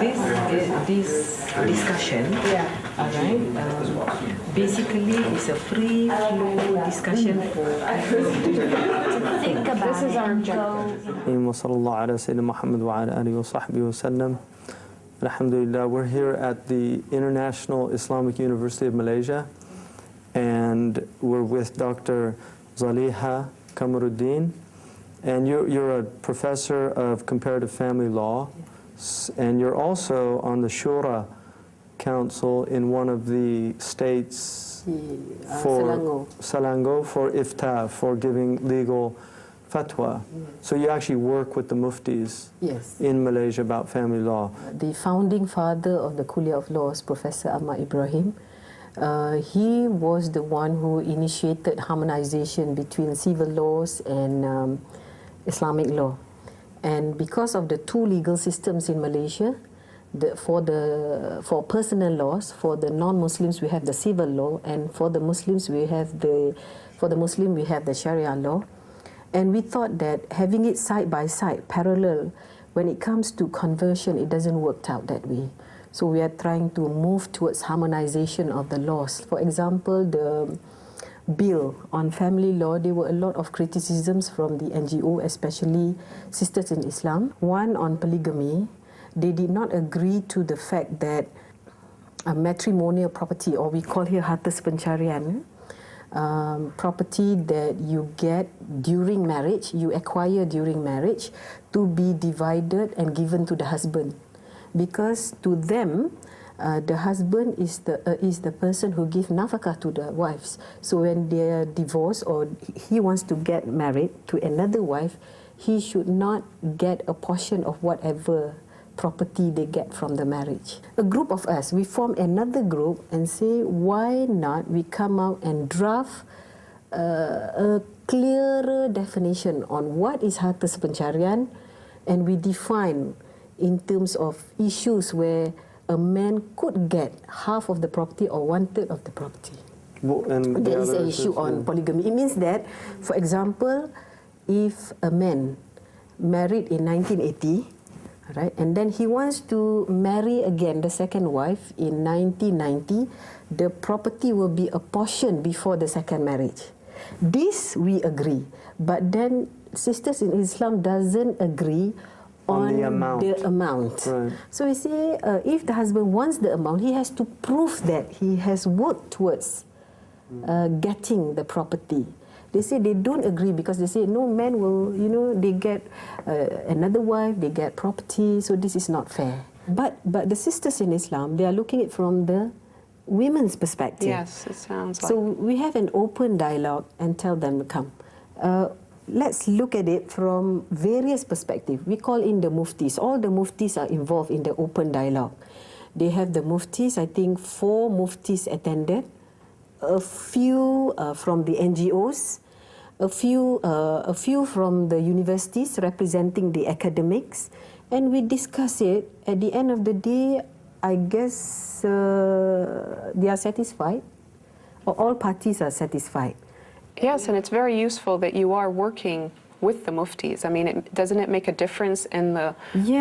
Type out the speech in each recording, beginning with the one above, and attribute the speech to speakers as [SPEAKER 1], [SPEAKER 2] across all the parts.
[SPEAKER 1] this discussion, all right, basically it's a free flow discussion for think about. This is our goal.
[SPEAKER 2] وصلى الله على سيدنا محمد وعلى آله وصحبه وسلم. Alhamdulillah, we're here at the International Islamic University of Malaysia, and we're with Dr. Zaliha Kamaruddin, and you're a professor of comparative family law, and you're also on the Shura Council in one of the states for Selangor for Ifta, for giving legal fatwa. So you actually work with the muftis in Malaysia about family law.
[SPEAKER 3] The founding father of the Kuliah of Laws, Professor Ahmad Ibrahim, he was the one who initiated harmonization between civil laws and Islamic law. And because of the two legal systems in Malaysia, for personal laws, for the non-Muslims we have the civil law, and for the Muslims we have the Sharia law. And we thought that having it side by side, parallel, when it comes to conversion, it doesn't work out that way. So we are trying to move towards harmonization of the laws. For example, the bill on family law, there were a lot of criticisms from the NGO, especially Sisters in Islam. One on polygamy, they did not agree to the fact that a matrimonial property, or we call here harta pencarian, property that you get during marriage, you acquire during marriage, to be divided and given to the husband. Because to them, the husband is the person who gives nafakah to the wives. So when they are divorced or he wants to get married to another wife, he should not get a portion of whatever property they get from the marriage. A group of us, we form another group and say, why not we come out and draft a clearer definition on what is harta pencarian, and we define in terms of issues where a man could get half of the property or 1/3 of the property. And there is an issue on polygamy. It means that, for example, if a man married in 1980, right, and then he wants to marry again the second wife in 1990, the property will be apportioned before the second marriage. This we agree, but then Sisters in Islam doesn't agree on the amount. Right. So we say if the husband wants the amount, he has to prove that he has worked towards getting the property. They say they don't agree because they say no, man will, they get another wife, they get property, so this is not fair. But the Sisters in Islam, they are looking at it from the women's perspective.
[SPEAKER 4] Yes, it sounds like.
[SPEAKER 3] So we have an open dialogue and tell them to come. Let's look at it from various perspectives. We call in the muftis. All the muftis are involved in the open dialogue. They have the muftis, I think 4 muftis attended, a few from the NGOs, a few from the universities representing the academics, and we discuss it. At the end of the day, I guess they are satisfied, or all parties are satisfied.
[SPEAKER 4] Yes, and it's very useful that you are working with the muftis. I mean, doesn't it make a difference in the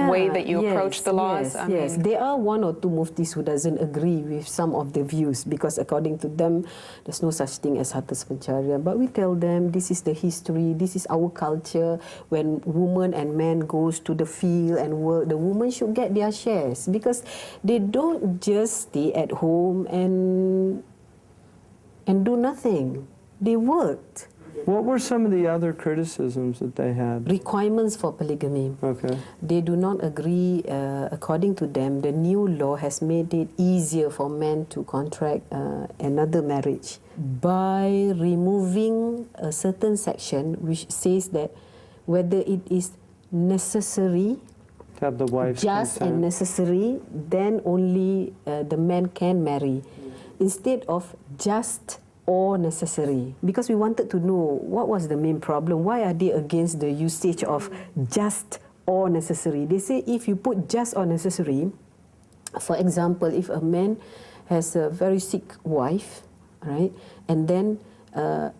[SPEAKER 4] way that you approach the laws?
[SPEAKER 3] Yes, there are 1 or 2 muftis who doesn't agree with some of the views because according to them, there's no such thing as harta pencarian. But we tell them this is the history, this is our culture. When woman and man goes to the field and work, the woman should get their shares because they don't just stay at home and do nothing. They worked.
[SPEAKER 2] What were some of the other criticisms that they had?
[SPEAKER 3] Requirements for polygamy.
[SPEAKER 2] Okay.
[SPEAKER 3] They do not agree, according to them, the new law has made it easier for men to contract another marriage by removing a certain section which says that whether it is necessary,
[SPEAKER 2] to have the wife's
[SPEAKER 3] just
[SPEAKER 2] consent,
[SPEAKER 3] and necessary, then only the man can marry, instead of just or necessary, because we wanted to know what was the main problem. Why are they against the usage of just or necessary? They say if you put just or necessary, for example, if a man has a very sick wife, right, and then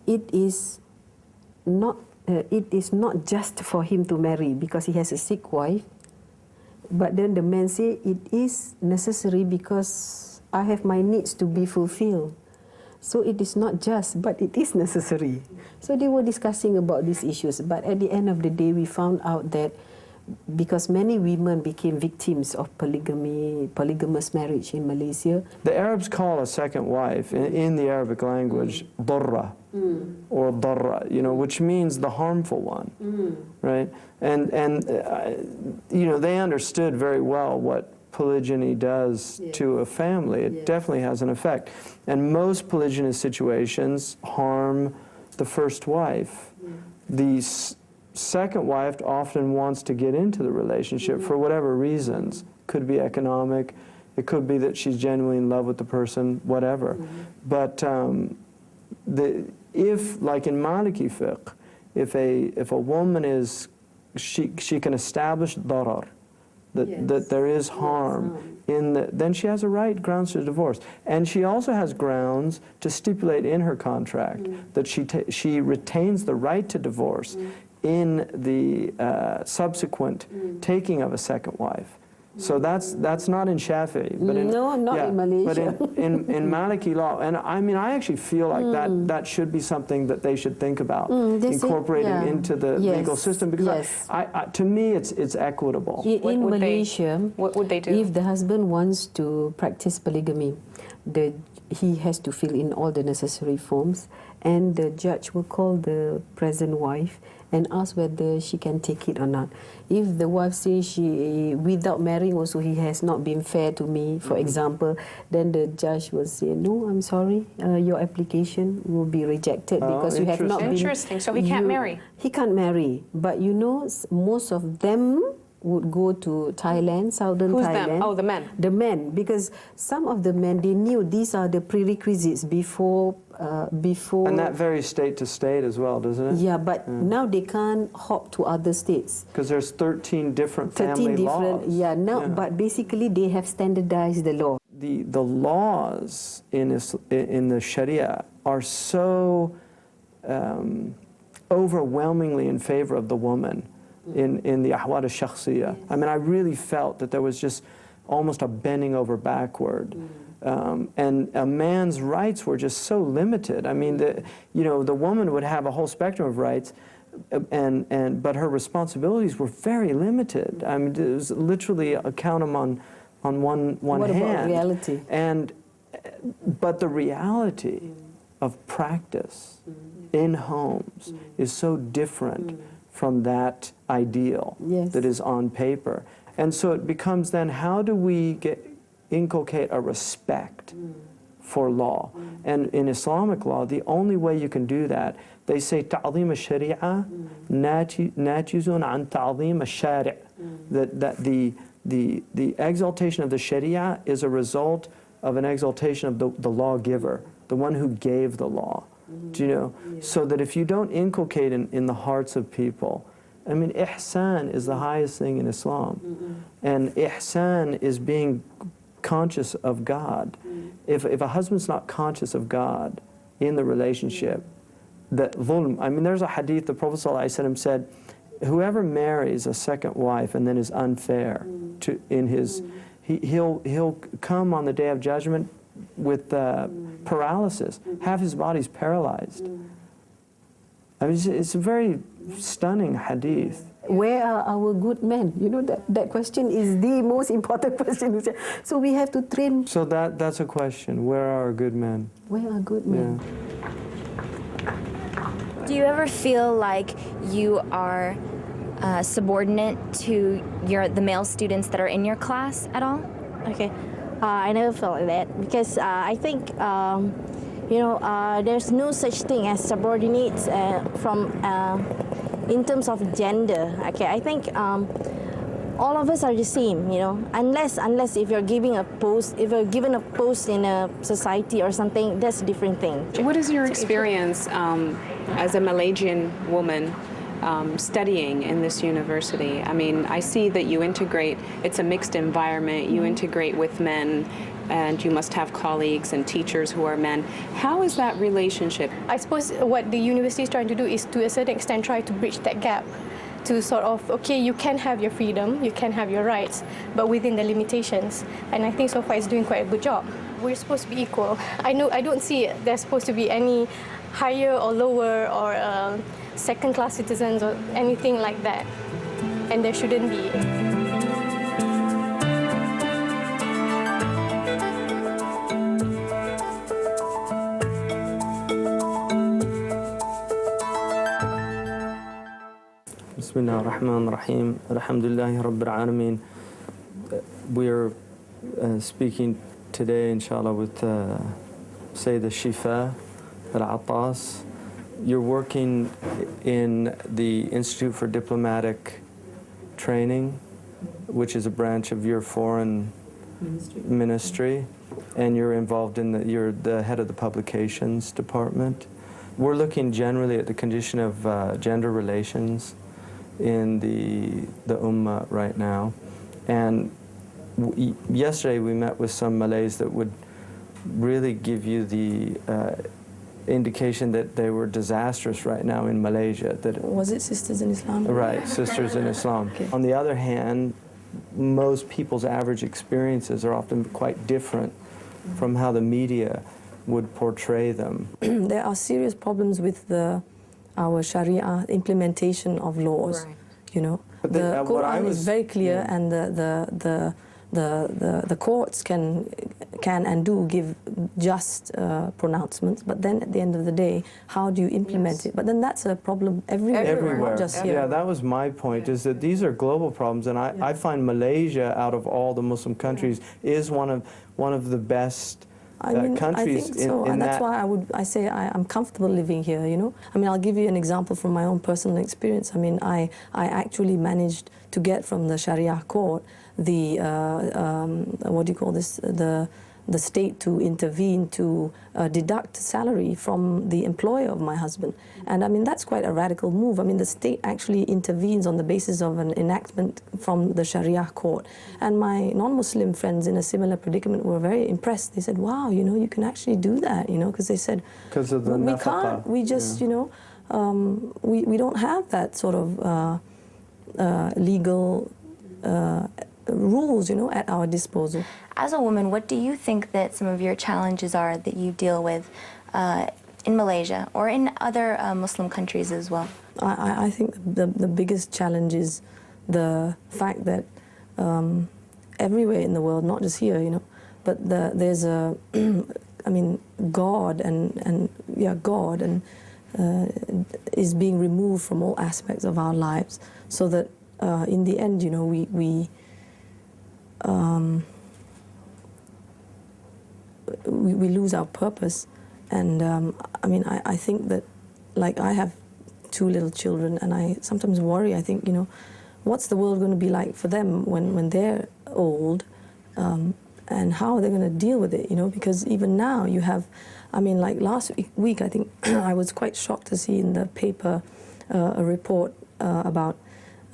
[SPEAKER 3] it is not just for him to marry because he has a sick wife, But then the men say it is necessary because I have my needs to be fulfilled. So it is not just, but it is necessary. So they were discussing about these issues. But at the end of the day, we found out that because many women became victims of polygamous marriage in Malaysia.
[SPEAKER 2] The Arabs call a second wife, in the Arabic language, darra, or darra, you know, which means the harmful one, right? And you know, they understood very well what polygyny does to a family. It definitely has an effect. And most polygynous situations harm the first wife. The second wife often wants to get into the relationship for whatever reasons. Could be economic, it could be that she's genuinely in love with the person, whatever. But if, like in Maliki fiqh, if a woman is, she can establish darar, that there is harm in the, then she has a right grounds to divorce. And she also has grounds to stipulate in her contract that she retains the right to divorce in the subsequent taking of a second wife. So that's not in Shafi'i, but in,
[SPEAKER 3] no, not in Malaysia.
[SPEAKER 2] But in Maliki law, and I mean, I actually feel like that should be something that they should think about incorporating into the legal system, because to me it's equitable.
[SPEAKER 3] In Malaysia,
[SPEAKER 4] what would they do?
[SPEAKER 3] If the husband wants to practice polygamy, he has to fill in all the necessary forms, and the judge will call the present wife and ask whether she can take it or not. If the wife says she, without marrying also, he has not been fair to me, for example, then the judge will say, no, I'm sorry, your application will be rejected because you have not been...
[SPEAKER 4] Interesting, so he can't marry?
[SPEAKER 3] He can't marry, but you know, most of them would go to Thailand, southern
[SPEAKER 4] Who's
[SPEAKER 3] Thailand.
[SPEAKER 4] Them? Oh, the men.
[SPEAKER 3] The men, because some of the men, they knew these are the prerequisites before...
[SPEAKER 2] And that varies state to state as well, doesn't it?
[SPEAKER 3] Yeah, but now they can't hop to other states.
[SPEAKER 2] Because there's 13 different family laws.
[SPEAKER 3] Yeah, now, but basically they have standardized the law.
[SPEAKER 2] The laws in the Sharia are so overwhelmingly in favor of the woman in the ahwal al-shakhsiyya. I mean, I really felt that there was just almost a bending over backward. And a man's rights were just so limited. I mean, the woman would have a whole spectrum of rights, but her responsibilities were very limited. I mean, it was literally count them on one
[SPEAKER 3] what
[SPEAKER 2] hand.
[SPEAKER 3] What about reality?
[SPEAKER 2] But the reality of practice in homes is so different from that ideal that is on paper. And so it becomes then, how do we inculcate a respect for law? And in Islamic law, the only way you can do that, they say ta'zeem al-shari'a najizun an ta'zeem al-shari', that the exaltation of the sharia is a result of an exaltation of the lawgiver, the one who gave the law. Do you know? So that if you don't inculcate in the hearts of people, I mean, ihsan is the highest thing in Islam. And ihsan is being conscious of God. If a husband's not conscious of God in the relationship, that dhulm, I mean, there's a hadith, the Prophet ﷺ said, whoever marries a second wife and then is unfair he'll come on the Day of Judgment with paralysis. Half his body's paralyzed. I mean, it's a very stunning hadith.
[SPEAKER 3] Where are our good men? You know, that question is the most important question. So we have to train.
[SPEAKER 2] So that's a question. Where are our good men?
[SPEAKER 3] Where are good men?
[SPEAKER 5] Do you ever feel like you are subordinate to the male students that are in your class at all?
[SPEAKER 6] Okay, I never felt like that because I think there's no such thing as subordinates in terms of gender. Okay, I think all of us are the same. You know, unless if you're given a post in a society or something, that's a different thing.
[SPEAKER 4] What is your experience as a Malaysian woman studying in this university? I mean, I see that you integrate, it's a mixed environment, you integrate with men, and you must have colleagues and teachers who are men. How is that relationship?
[SPEAKER 7] I suppose what the university is trying to do is, to a certain extent, try to bridge that gap. to sort of, okay, you can have your freedom, you can have your rights, but within the limitations. And I think so far it's doing quite a good job. We're supposed to be equal. I don't see there's supposed to be any higher or lower or second-class citizens or anything like that. And there shouldn't be.
[SPEAKER 2] Bismillah ar-Rahman ar-Rahim. Alhamdulillahi Rabbil Alameen. We're speaking today, inshallah, with Sayyida Shifa al-Attas. You're working in the Institute for Diplomatic Training, which is a branch of your foreign ministry, and you're involved in you're the head of the publications department. We're looking generally at the condition of gender relations in the Ummah right now. And yesterday we met with some Malays that would really give you the indication that they were disastrous right now in Malaysia. That
[SPEAKER 8] was it Sisters in Islam?
[SPEAKER 2] Right, Sisters in Islam.
[SPEAKER 8] Okay.
[SPEAKER 2] On the other hand, most people's average experiences are often quite different from how the media would portray them.
[SPEAKER 8] There are serious problems with our Sharia implementation of laws.
[SPEAKER 2] Right.
[SPEAKER 8] You know,
[SPEAKER 2] But
[SPEAKER 8] the Quran is very clear, and the courts can and do give just pronouncements. But then at the end of the day, how do you implement it? But then that's a problem everywhere. Not just here.
[SPEAKER 2] Yeah, that was my point, is that these are global problems, and I find Malaysia, out of all the Muslim countries, is one of the best countries
[SPEAKER 8] I think so, and that's why I say I'm comfortable living here, you know. I mean, I'll give you an example from my own personal experience. I mean, I actually managed to get from the Sharia court the what do you call this, the state to intervene to deduct salary from the employer of my husband. And I mean, that's quite a radical move. I mean, the state actually intervenes on the basis of an enactment from the Sharia court. And my non-Muslim friends in a similar predicament were very impressed. They said, wow, you know, you can actually do that, you know, because they said,
[SPEAKER 2] because of the
[SPEAKER 8] we can't, we just, you know, we don't have that sort of legal rules, you know, at our disposal.
[SPEAKER 5] As a woman, what do you think that some of your challenges are that you deal with in Malaysia or in other Muslim countries as well?
[SPEAKER 8] I think the biggest challenge is the fact that everywhere in the world, not just here, you know, but there's a, I mean, God and is being removed from all aspects of our lives, so that in the end, you know, we lose our purpose. And I mean, I think that, like, I have 2 little children, and I sometimes worry. I think, you know, what's the world going to be like for them when they're old, and how are they going to deal with it, you know? Because even now you have, I mean, like last week I think I was quite shocked to see in the paper a report about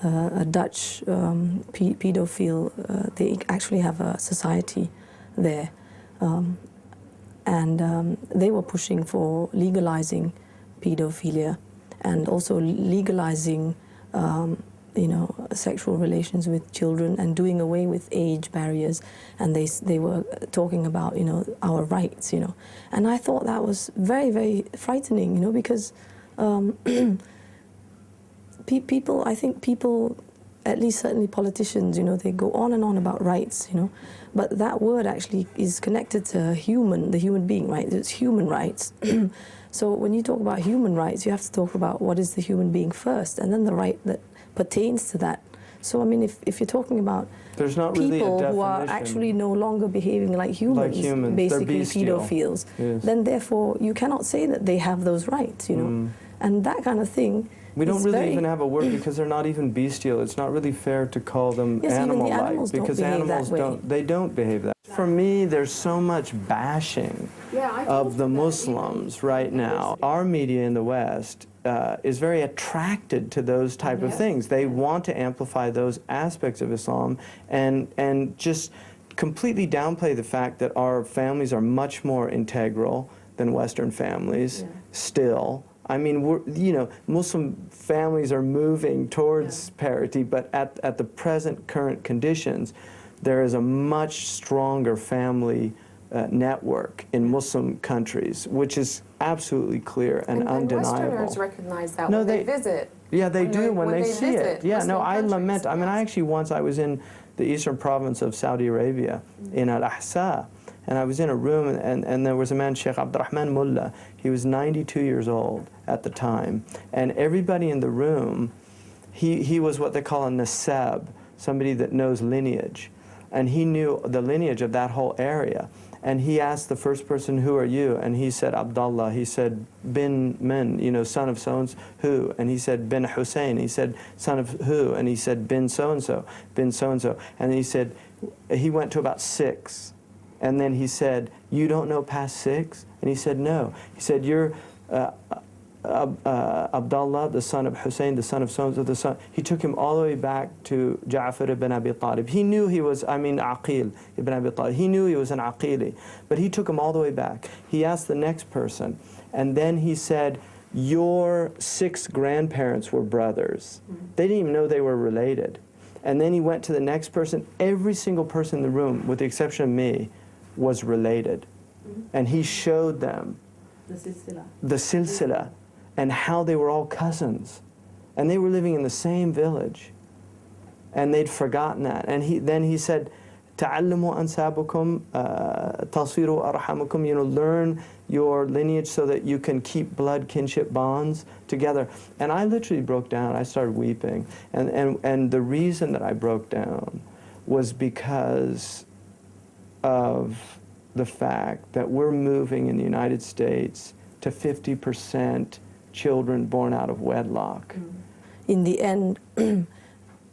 [SPEAKER 8] a Dutch pedophile. They actually have a society there. And they were pushing for legalizing pedophilia and also legalizing, you know, sexual relations with children and doing away with age barriers. And they were talking about, you know, our rights, you know. And I thought that was very, very frightening, you know, because people, I think people, at least certainly politicians, you know, they go on and on about rights, you know, but that word actually is connected to human, the human being, right? It's human rights. So when you talk about human rights, you have to talk about what is the human being first, and then the right that pertains to that. So I mean, if you're talking about
[SPEAKER 2] there's not
[SPEAKER 8] people
[SPEAKER 2] really a
[SPEAKER 8] who are actually no longer behaving like humans, basically pedophiles,
[SPEAKER 2] yes,
[SPEAKER 8] then therefore you cannot say that they have those rights, you know, and that kind of thing.
[SPEAKER 2] We don't really even have a word, because they're not even bestial. It's not really fair to call them animal-like, because animals don't behave that. For me, there's so much bashing of the Muslims right now. Our media in the West is very attracted to those type of things. They want to amplify those aspects of Islam and just completely downplay the fact that our families are much more integral than Western families still. I mean, Muslim families are moving towards parity, but at the present current conditions, there is a much stronger family network in Muslim countries, which is absolutely clear and undeniable.
[SPEAKER 4] Westerners recognize that
[SPEAKER 2] No,
[SPEAKER 4] when they visit.
[SPEAKER 2] Yeah, they do when they see it. Yeah, no, I lament. I mean, I was in the eastern province of Saudi Arabia, in Al-Ahsa, and I was in a room, and there was a man, Sheikh Abdurrahman Mullah. He was 92 years old at the time, and everybody in the room, he was what they call a nasab, somebody that knows lineage, and he knew the lineage of that whole area. And he asked the first person, "Who are you?" And he said, "Abdullah." He said, "Bin men, son of so-and-so, who?" And he said, "Bin Hussein." He said, "Son of who?" And he said, "Bin so-and-so, bin so-and-so." And he said, he went to about 6. And then he said, "You don't know past 6?" And he said, "No." He said, "You're Abdullah, the son of Hussein, the son of so-and-so, the son." He took him all the way back to Ja'far ibn Abi Talib. He knew he was, Aqil ibn Abi Talib. He knew he was an Aqili, but he took him all the way back. He asked the next person, and then he said, "Your 6 grandparents were brothers." They didn't even know they were related. And then he went to the next person. Every single person in the room, with the exception of me, was related. And he showed them the silsila, and how they were all cousins, and they were living in the same village, and they'd forgotten that. And then he said, "Ta'allamu ansabukum, tasiru arhamukum," learn your lineage so that you can keep blood kinship bonds together. And I literally broke down. I started weeping, and the reason that I broke down was because of the fact that we're moving in the United States to 50% children born out of wedlock.
[SPEAKER 8] In the end,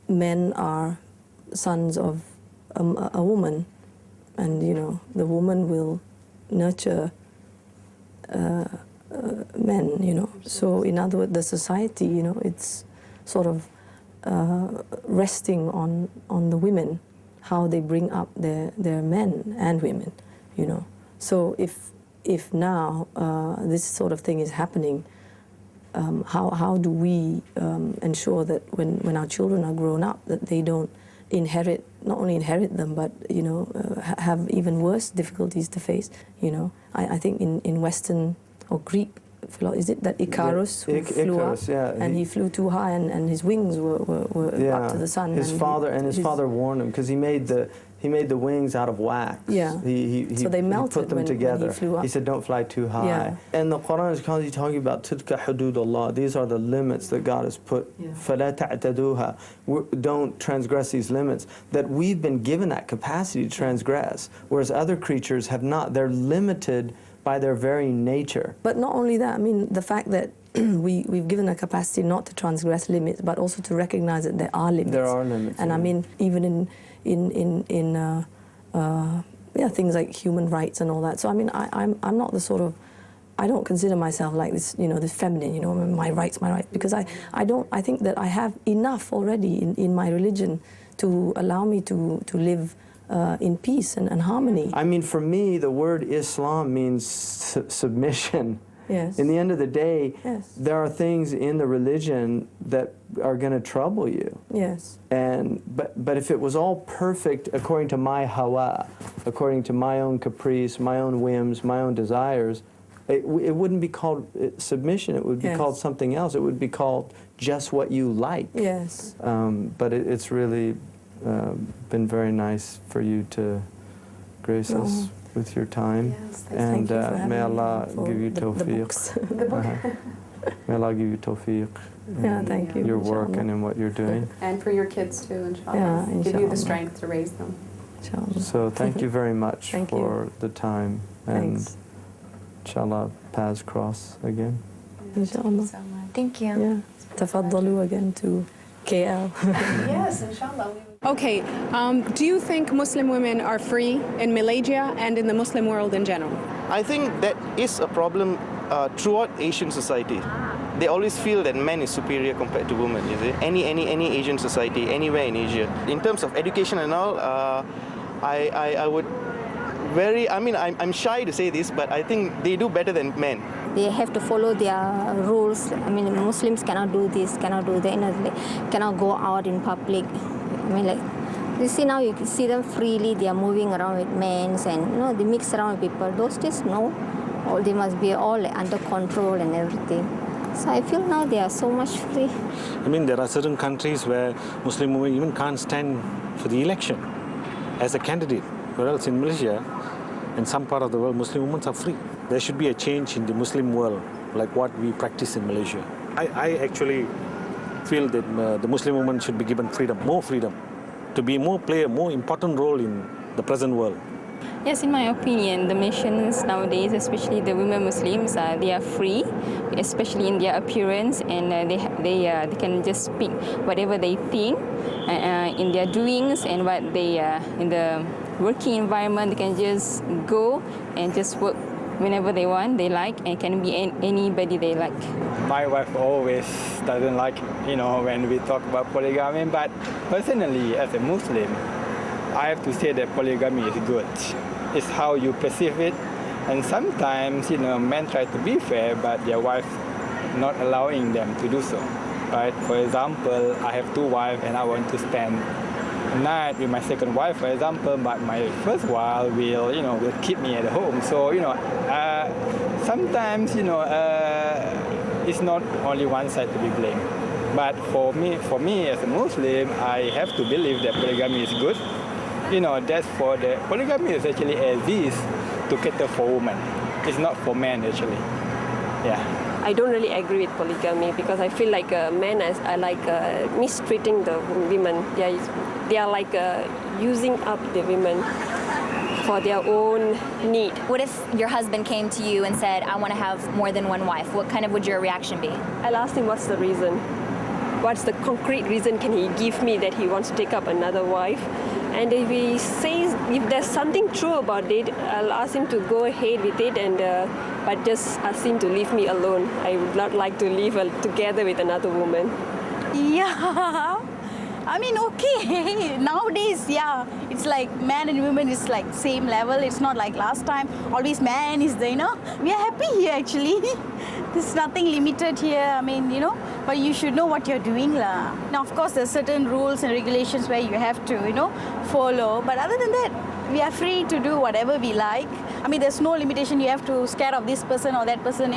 [SPEAKER 8] men are sons of a woman, and the woman will nurture men. So in other words, the society, it's sort of resting on the women, how they bring up their men and women. So if now this sort of thing is happening, how do we ensure that when our children are grown up, that they don't not only inherit them, but have even worse difficulties to face? I think in Western or Greek philosophy, is it that Icarus who flew up, and he flew too high, and his wings were up to the sun.
[SPEAKER 2] His father warned him, because he made the wings out of wax.
[SPEAKER 8] Yeah.
[SPEAKER 2] So
[SPEAKER 8] they melted
[SPEAKER 2] put them together.
[SPEAKER 8] When he flew up.
[SPEAKER 2] He said, "Don't fly too high."
[SPEAKER 8] Yeah.
[SPEAKER 2] And the Quran is constantly talking about tilka hududullah. These are the limits that God has put. فَلَا تَعْتَدُوهَا. Don't transgress these limits. That we've been given that capacity to transgress, whereas other creatures have not. They're limited by their very nature.
[SPEAKER 8] But not only that, the fact that we've given a capacity not to transgress limits, but also to recognize that there are limits.
[SPEAKER 2] There are limits.
[SPEAKER 8] And even in things like human rights and all that. So I'm not the sort of, I don't consider myself like this, this feminine, my rights, because I think that I have enough already in my religion to allow me to live in peace and harmony.
[SPEAKER 2] For me, the word Islam means submission.
[SPEAKER 8] Yes.
[SPEAKER 2] In the end of the day,
[SPEAKER 8] yes,
[SPEAKER 2] there are things in the religion that are going to trouble you.
[SPEAKER 8] Yes.
[SPEAKER 2] But if it was all perfect according to my hawa, according to my own caprice, my own whims, my own desires, it wouldn't be called submission. It would be called something else. It would be called just what you like.
[SPEAKER 8] Yes.
[SPEAKER 2] But it's really been very nice for you to grace us with your time.
[SPEAKER 8] Yes,
[SPEAKER 2] and may Allah give you
[SPEAKER 8] the
[SPEAKER 2] tawfiq. May Allah give you tawfiq
[SPEAKER 8] in
[SPEAKER 2] thank you. Your work and in what you're doing.
[SPEAKER 4] And for your kids too, inshallah.
[SPEAKER 8] Yeah,
[SPEAKER 4] give you the strength to raise them.
[SPEAKER 8] Inshallah.
[SPEAKER 2] So thank you very much for the time. And
[SPEAKER 8] Thanks.
[SPEAKER 2] inshallah, paths cross again.
[SPEAKER 8] Inshallah.
[SPEAKER 5] Thank you.
[SPEAKER 8] Yeah. Tafaddalu again to KL.
[SPEAKER 4] Yes, inshallah. Okay, do you think Muslim women are free in Malaysia and in the Muslim world in general?
[SPEAKER 9] I think that is a problem throughout Asian society. They always feel that men is superior compared to women, you see. Any Asian society, anywhere in Asia. In terms of education and all, I would I'm shy to say this, but I think they do better than men.
[SPEAKER 10] they have to follow their rules. I mean, Muslims cannot do this, cannot do that, they cannot go out in public. I mean, like, you see now, you can see them freely, they are moving around with men and they mix around with people. Those days, no. They must be all under control and everything. So I feel now they are so much free.
[SPEAKER 11] I mean, there are certain countries where Muslim women even can't stand for the election as a candidate. Whereas in Malaysia, in some part of the world, Muslim women are free. There should be a change in the Muslim world, like what we practice in Malaysia. I actually feel that the Muslim woman should be given freedom, more freedom, to play a more important role in the present world.
[SPEAKER 12] Yes, in my opinion, the Malaysians nowadays, especially the women Muslims, they are free, especially in their appearance, and they can just speak whatever they think in their doings, and what they in the working environment, they can just go and just work whenever they want, they like, and can be anybody they like.
[SPEAKER 13] My wife always doesn't like, when we talk about polygamy, but personally, as a Muslim, I have to say that polygamy is good. It's how you perceive it, and sometimes, men try to be fair, but their wife not allowing them to do so. Right? For example, I have 2 wives, and I want to spend night with my second wife, for example, but my first wife will keep me at home. So sometimes it's not only one side to be blamed. But for me as a Muslim, I have to believe that polygamy is good. That's for the polygamy is actually exists to cater for women. It's not for men actually. Yeah.
[SPEAKER 14] I don't really agree with polygamy because I feel like men are like mistreating the women. They are like using up the women for their own need.
[SPEAKER 5] What if your husband came to you and said, I want to have more than one wife? What kind of would your reaction be?
[SPEAKER 14] I'll ask him what's the reason. What's the concrete reason can he give me that he wants to take up another wife? And if he says, if there's something true about it, I'll ask him to go ahead with it, and but just ask him to leave me alone. I would not like to live together with another woman.
[SPEAKER 15] Yeah, I mean, okay. Nowadays, yeah, it's like man and women is like same level. It's not like last time. Always man is the, we are happy here actually. There's nothing limited here. I mean, but you should know what you're doing, lah. Now, of course, there's certain rules and regulations where you have to, follow. But other than that, we are free to do whatever we like. I mean, there's no limitation. You have to scare of this person or that person,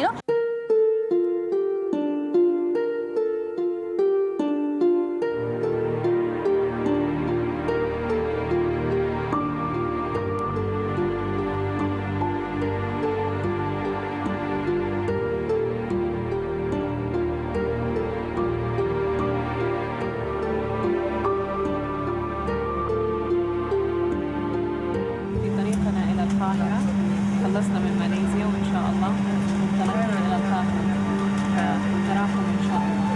[SPEAKER 4] خلصنا من ماليزيا وإن شاء الله انطلقنا إلى القاهرة. نراكم إن شاء الله.